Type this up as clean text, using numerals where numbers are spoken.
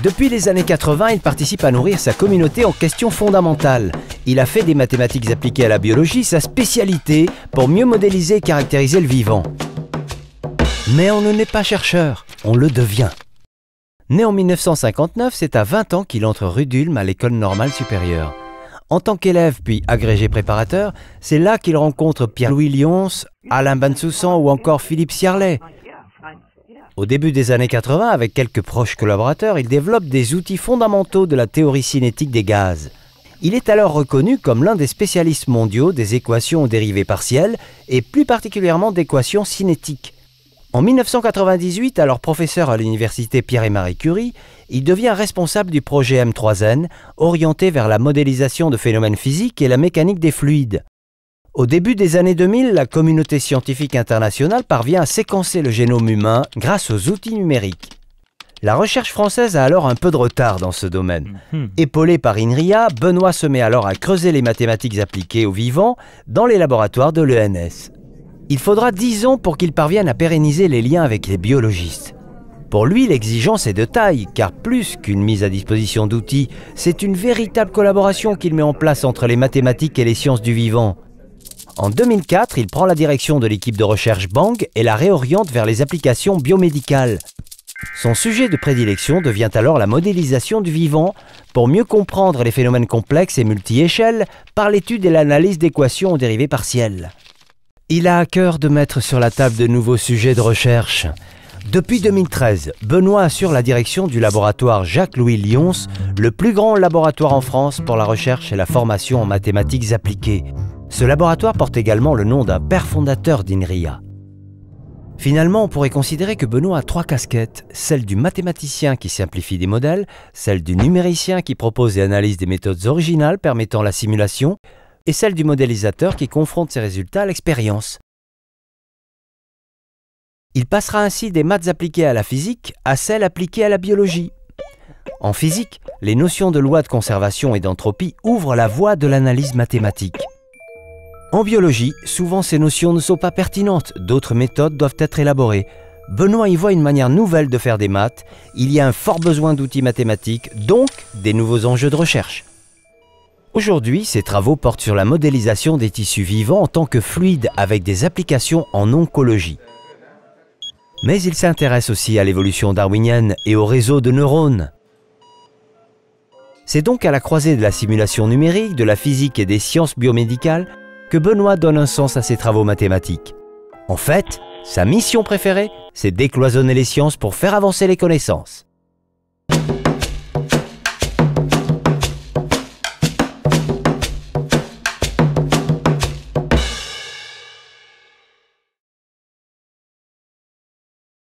Depuis les années 80, il participe à nourrir sa communauté en questions fondamentales. Il a fait des mathématiques appliquées à la biologie sa spécialité pour mieux modéliser et caractériser le vivant. Mais on ne n'est pas chercheur, on le devient. Né en 1959, c'est à 20 ans qu'il entre rue d'Ulm à l'école normale supérieure. En tant qu'élève puis agrégé préparateur, c'est là qu'il rencontre Pierre-Louis Lyons, Alain Bensoussan ou encore Philippe Sierlet. Au début des années 80, avec quelques proches collaborateurs, il développe des outils fondamentaux de la théorie cinétique des gaz. Il est alors reconnu comme l'un des spécialistes mondiaux des équations aux dérivées partielles et plus particulièrement d'équations cinétiques. En 1998, alors professeur à l'université Pierre et Marie Curie, il devient responsable du projet M3N, orienté vers la modélisation de phénomènes physiques et la mécanique des fluides. Au début des années 2000, la communauté scientifique internationale parvient à séquencer le génome humain grâce aux outils numériques. La recherche française a alors un peu de retard dans ce domaine. Épaulé par INRIA, Benoît se met alors à creuser les mathématiques appliquées aux vivants dans les laboratoires de l'ENS. Il faudra 10 ans pour qu'il parvienne à pérenniser les liens avec les biologistes. Pour lui, l'exigence est de taille, car plus qu'une mise à disposition d'outils, c'est une véritable collaboration qu'il met en place entre les mathématiques et les sciences du vivant. En 2004, il prend la direction de l'équipe de recherche Bang et la réoriente vers les applications biomédicales. Son sujet de prédilection devient alors la modélisation du vivant pour mieux comprendre les phénomènes complexes et multi-échelles par l'étude et l'analyse d'équations aux dérivées partielles. Il a à cœur de mettre sur la table de nouveaux sujets de recherche. Depuis 2013, Benoît assure la direction du laboratoire Jacques-Louis Lyons, le plus grand laboratoire en France pour la recherche et la formation en mathématiques appliquées. Ce laboratoire porte également le nom d'un père fondateur d'INRIA. Finalement, on pourrait considérer que Benoît a 3 casquettes, celle du mathématicien qui simplifie des modèles, celle du numéricien qui propose et analyse des méthodes originales permettant la simulation, et celle du modélisateur qui confronte ses résultats à l'expérience. Il passera ainsi des maths appliquées à la physique à celles appliquées à la biologie. En physique, les notions de loi de conservation et d'entropie ouvrent la voie de l'analyse mathématique. En biologie, souvent ces notions ne sont pas pertinentes, d'autres méthodes doivent être élaborées. Benoît y voit une manière nouvelle de faire des maths, il y a un fort besoin d'outils mathématiques, donc des nouveaux enjeux de recherche. Aujourd'hui, ses travaux portent sur la modélisation des tissus vivants en tant que fluides avec des applications en oncologie. Mais il s'intéresse aussi à l'évolution darwinienne et au réseau de neurones. C'est donc à la croisée de la simulation numérique, de la physique et des sciences biomédicales que Benoît donne un sens à ses travaux mathématiques. En fait, sa mission préférée, c'est décloisonner les sciences pour faire avancer les connaissances.